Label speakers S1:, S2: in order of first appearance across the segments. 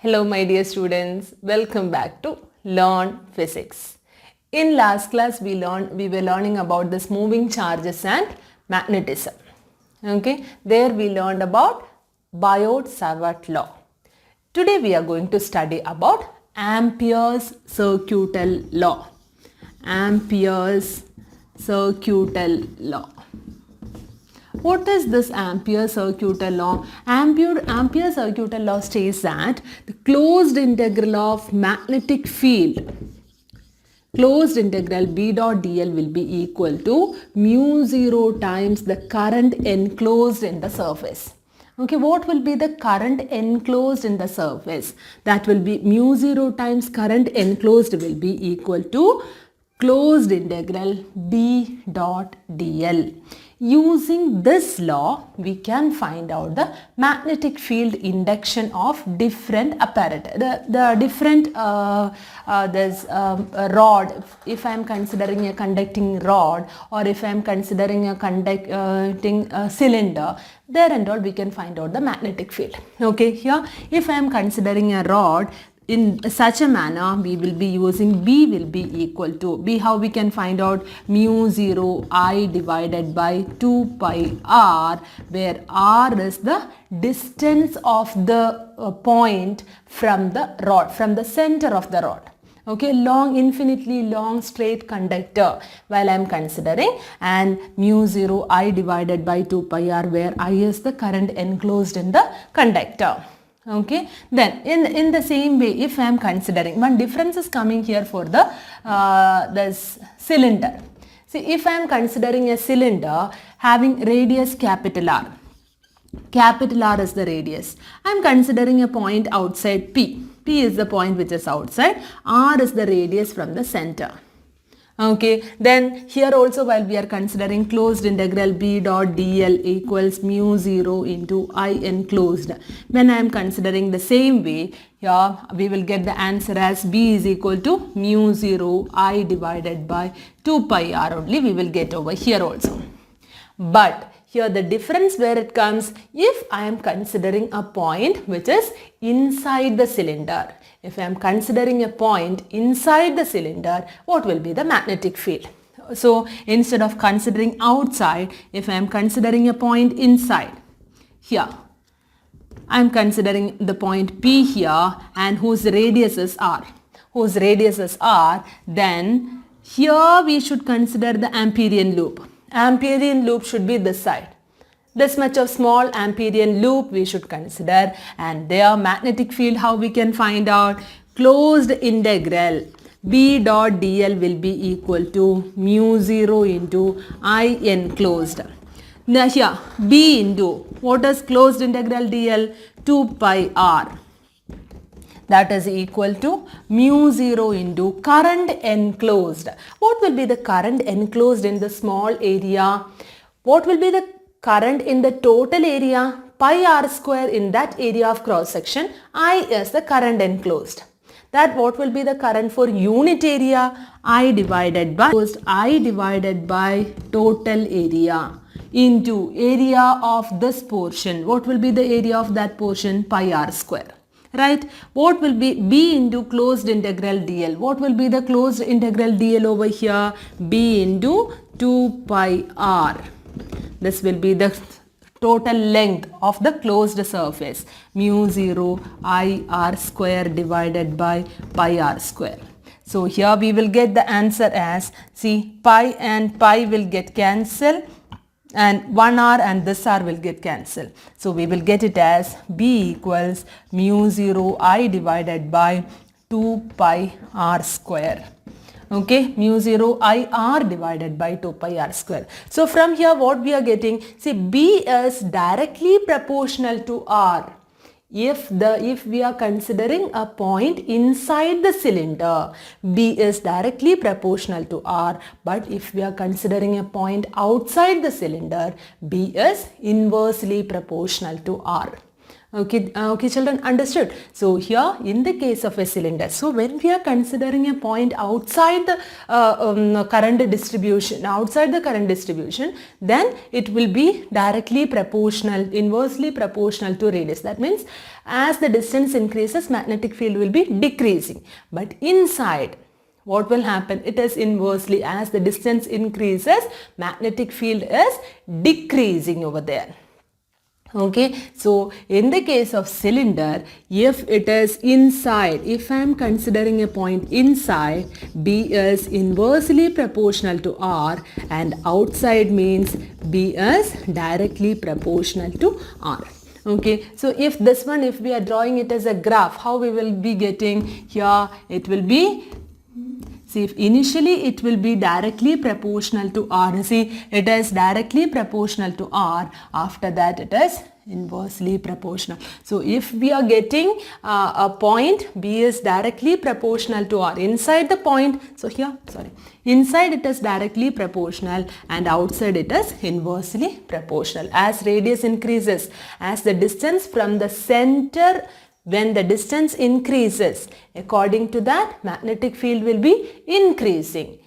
S1: Hello my dear students, welcome back to Learn Physics. In last class we were learning about this moving charges and magnetism. Okay, there we learned about Biot-Savart law. Today we are going to study about Ampere's circuital law. Ampere's circuital law. What is this Ampere's circuital law? Ampere's circuital law states that the closed integral of magnetic field, closed integral B dot dl will be equal to mu 0 times the current enclosed in the surface. Okay, what will be the current enclosed in the surface? That will be mu 0 times current enclosed will be equal to closed integral B dot dl. Using this law, we can find out the magnetic field induction of different apparatus. The different there's a rod. If I am considering a conducting rod, or if I am considering a conducting cylinder, there and all we can find out the magnetic field. Okay, here if I am considering a rod, in such a manner we will be using B will be equal to B. How we can find out? Mu 0 I divided by 2 pi r, where r is the distance of the point from the rod, from the center of the rod. Okay, infinitely long straight conductor while I am considering, and mu 0 I divided by 2 pi r, where I is the current enclosed in the conductor. Okay, then in the same way, if I am considering, one difference is coming here for the this cylinder. See, if I am considering a cylinder having radius capital R, capital R is the radius. I am considering a point outside P. P is the point which is outside. R is the radius from the center. Okay, then here also while we are considering closed integral B dot dl equals mu 0 into I enclosed. When I am considering the same way, here we will get the answer as B is equal to mu 0 I divided by 2 pi r only we will get over here also. But here the difference where it comes, if I am considering a point which is inside the cylinder. If I am considering a point inside the cylinder, what will be the magnetic field? So instead of considering outside, if I am considering a point inside, here I am considering the point P here, and whose radius is R. Whose radius is R, then here we should consider the Amperian loop. Amperian loop should be this side. This much of small Amperian loop we should consider, and their magnetic field, how we can find out? Closed integral B dot dl will be equal to mu 0 into I enclosed. Now here B into, what is closed integral dl? 2 pi r. That is equal to mu 0 into current enclosed. What will be the current enclosed in the small area? What will be the current in the total area? Pi r square in that area of cross section. I is the current enclosed. That what will be the current for unit area? I divided by total area into area of this portion. What will be the area of that portion? Pi r square. Right? What will be B into closed integral dl? What will be the closed integral dl over here? B into 2 pi r. This will be the total length of the closed surface. Mu 0 I r square divided by pi r square. So here we will get the answer as, see, pi and pi will get cancelled, and 1 r and this r will get cancelled. So we will get it as B equals mu 0 I divided by 2 pi r square. Okay, mu 0 I r divided by 2 pi r square. So from here what we are getting, see, B is directly proportional to R. If we are considering a point inside the cylinder, B is directly proportional to R. But if we are considering a point outside the cylinder, B is inversely proportional to R. Okay, children, understood. So here in the case of a cylinder, so when we are considering a point outside the current distribution, then it will be directly proportional, inversely proportional to radius. That means as the distance increases, magnetic field will be decreasing. But inside, what will happen? It is inversely. As the distance increases, magnetic field is decreasing over there. Okay, so in the case of cylinder, if it is inside, if I am considering a point inside, B is inversely proportional to R, and outside means B is directly proportional to R. Okay, so if this one, if we are drawing it as a graph, how we will be getting here? It will be, see, if initially it will be directly proportional to R. See, it is directly proportional to R. After that, it is inversely proportional. So, if we are getting a point, B is directly proportional to R. Inside the point, so here, sorry, inside it is directly proportional and outside it is inversely proportional. As radius increases, as the distance from the center, when the distance increases, according to that, magnetic field will be increasing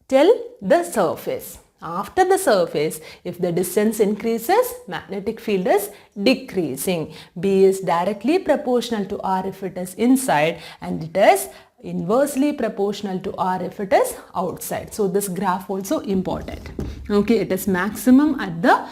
S1: till the surface. After the surface, if the distance increases, magnetic field is decreasing. B is directly proportional to R if it is inside, and it is inversely proportional to R if it is outside. So this graph also important. Okay, it is maximum at the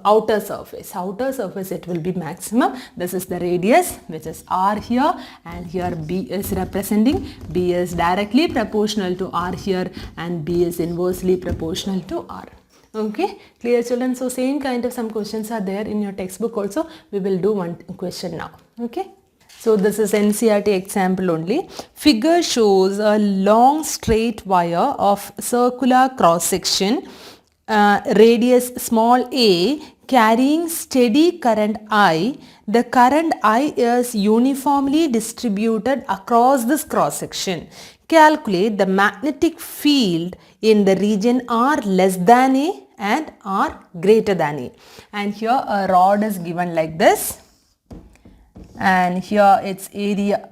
S1: outer surface. Outer surface it will be maximum. This is the radius, which is R here, and here B is representing. B is directly proportional to R here, and B is inversely proportional to R. Okay, clear, children? So same kind of some questions are there in your textbook also. We will do one question now. Okay. So this is NCERT example only. Figure shows a long straight wire of circular cross section, radius small a, carrying steady current I. The current I is uniformly distributed across this cross section. Calculate the magnetic field in the region R less than A and R greater than A. And here a rod is given like this. And here its area,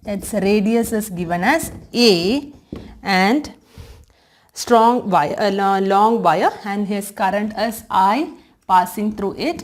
S1: its radius is given as A, and strong wire, long wire, and his current is I passing through it.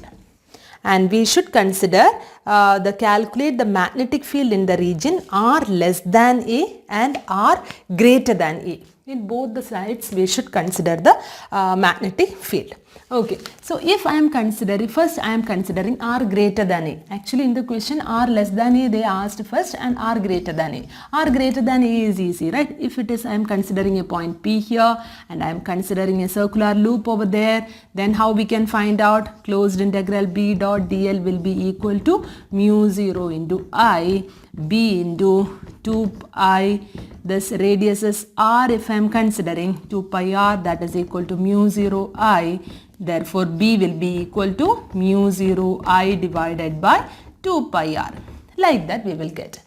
S1: And we should consider calculate the magnetic field in the region R less than A and R greater than A. In both the sides we should consider the magnetic field. Okay, so if I am considering, first I am considering R greater than A. Actually in the question R less than A they asked first, and R greater than A. R greater than A is easy, right? If it is, I am considering a point P here and I am considering a circular loop over there, then how we can find out? Closed integral B dot dl will be equal to mu 0 into I, B into 2 pi, this radius is R if I am considering 2 pi R, that is equal to mu 0 I. Therefore, B will be equal to mu 0 I divided by 2 pi R. Like that we will get.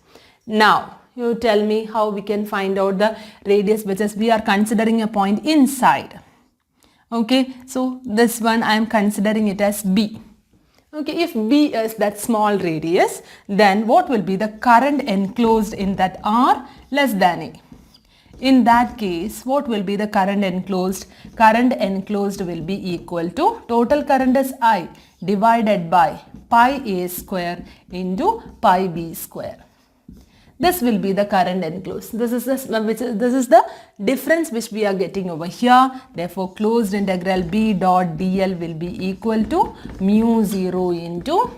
S1: Now, you tell me how we can find out the radius, which is we are considering a point inside. Okay, so this one I am considering it as B. Okay, if B is that small radius, then what will be the current enclosed in that R less than A? In that case, what will be the current enclosed? Current enclosed will be equal to, total current is I divided by pi A square into pi B square. This will be the current enclosed. This is the difference which we are getting over here. Therefore, closed integral B dot dl will be equal to mu 0 into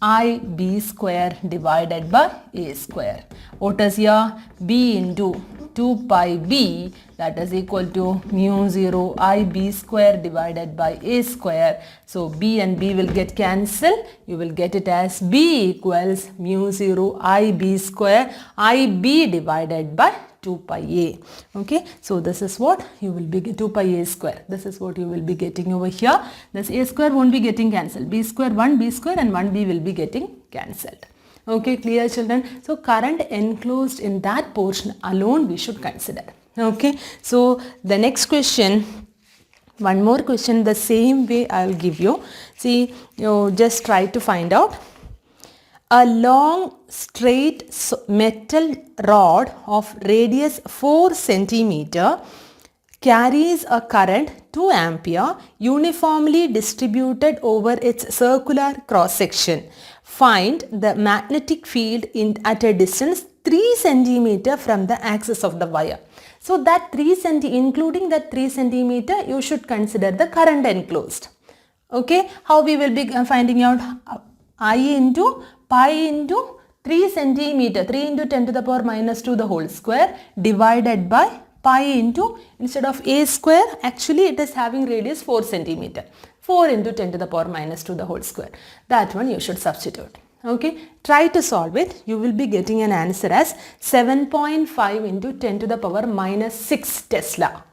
S1: I B square divided by A square. What is here? B into 2 pi B, that is equal to mu 0 I B square divided by A square. So B and B will get cancelled. You will get it as B equals mu 0 I B square I B divided by 2 pi A. Okay, so this is what you will be 2 pi A square. This is what you will be getting over here. This A square won't be getting cancelled. B square 1 B square and 1 B will be getting cancelled. Okay, clear, children? So current enclosed in that portion alone we should consider. Okay, so the next question, one more question the same way I will give you. See, you just try to find out. a long straight metal rod of radius 4 centimeter carries a current 2 ampere uniformly distributed over its circular cross section. Find the magnetic field at a distance 3 centimeter from the axis of the wire. So that including that 3 centimeter, you should consider the current enclosed. Okay, how we will be finding out? I into pi into 3 centimeter, 3 into 10 to the power minus 2 the whole square divided by pi into, instead of a square, actually it is having radius 4 centimeter. 4 into 10 to the power minus 2 the whole square. That one you should substitute. Okay, try to solve it. You will be getting an answer as 7.5 into 10 to the power minus 6 Tesla.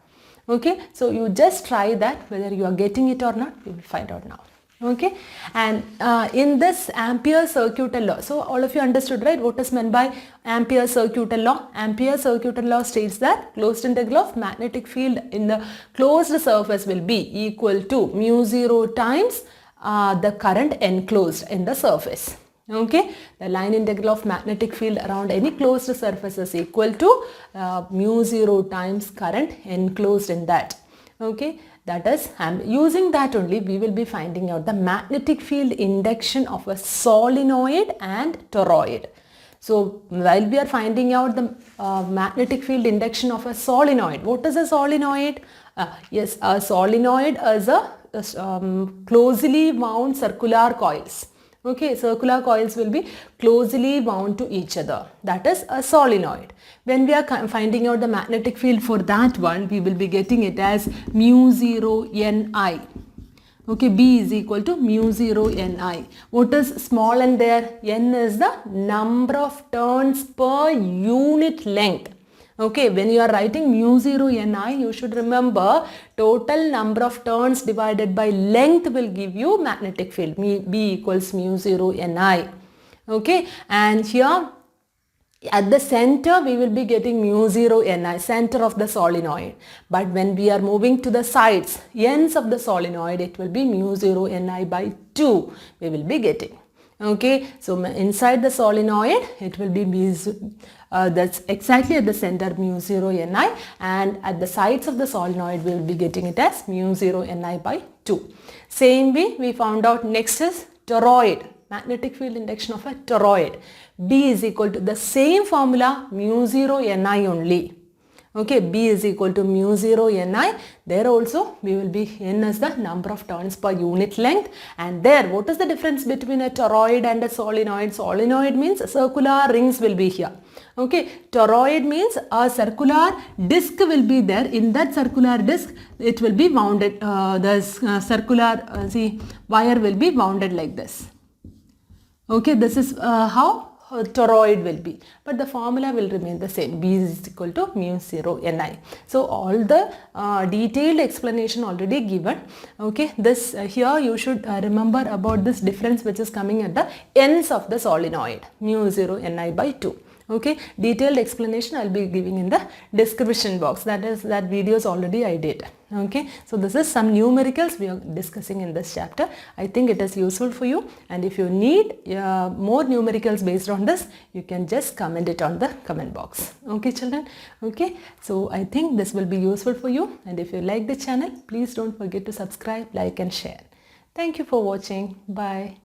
S1: Okay, so you just try that, whether you are getting it or not, we will find out now. Okay, and in this Ampere's circuital law, so all of you understood, right, what is meant by Ampere's circuital law? Ampere's circuital law states that closed integral of magnetic field in the closed surface will be equal to mu 0 times the current enclosed in the surface. Okay, the line integral of magnetic field around any closed surface is equal to mu 0 times current enclosed in that. Okay, that is, using that only we will be finding out the magnetic field induction of a solenoid and toroid. So while we are finding out the magnetic field induction of a solenoid, what is a solenoid? Yes, a solenoid is a closely wound circular coils. Okay, circular coils will be closely wound to each other. That is a solenoid. When we are finding out the magnetic field for that one, we will be getting it as mu 0 Ni. Okay, B is equal to mu 0 Ni. What is small n there? N is the number of turns per unit length. Okay, when you are writing mu 0 Ni, you should remember total number of turns divided by length will give you magnetic field. B equals mu 0 Ni. Okay, and here at the center we will be getting mu 0 Ni, center of the solenoid. But when we are moving to the sides, ends of the solenoid, it will be mu 0 Ni by 2 we will be getting. Okay, so inside the solenoid it will be that's exactly at the center mu 0 Ni, and at the sides of the solenoid we will be getting it as mu 0 Ni by 2. Same way we found out next is toroid, magnetic field induction of a toroid. B is equal to the same formula mu 0 Ni only. Okay, B is equal to mu 0 Ni. There also we will be, N as the number of turns per unit length, and there what is the difference between a toroid and a solenoid? Solenoid means circular rings will be here. Okay, toroid means a circular disc will be there. In that circular disc it will be wounded, the circular wire will be wounded like this. Okay, this is how toroid will be, but the formula will remain the same. B is equal to mu 0 Ni. So all the detailed explanation already given. Okay, this here you should remember about this difference which is coming at the ends of the solenoid, mu 0 Ni by 2. Okay, detailed explanation I will be giving in the description box. That videos already I did. Okay, so this is some numericals we are discussing in this chapter. I think it is useful for you, and if you need more numericals based on this, you can just comment it on the comment box. Okay children, okay, so I think this will be useful for you, and if you like the channel, please don't forget to subscribe, like and share. Thank you for watching. Bye.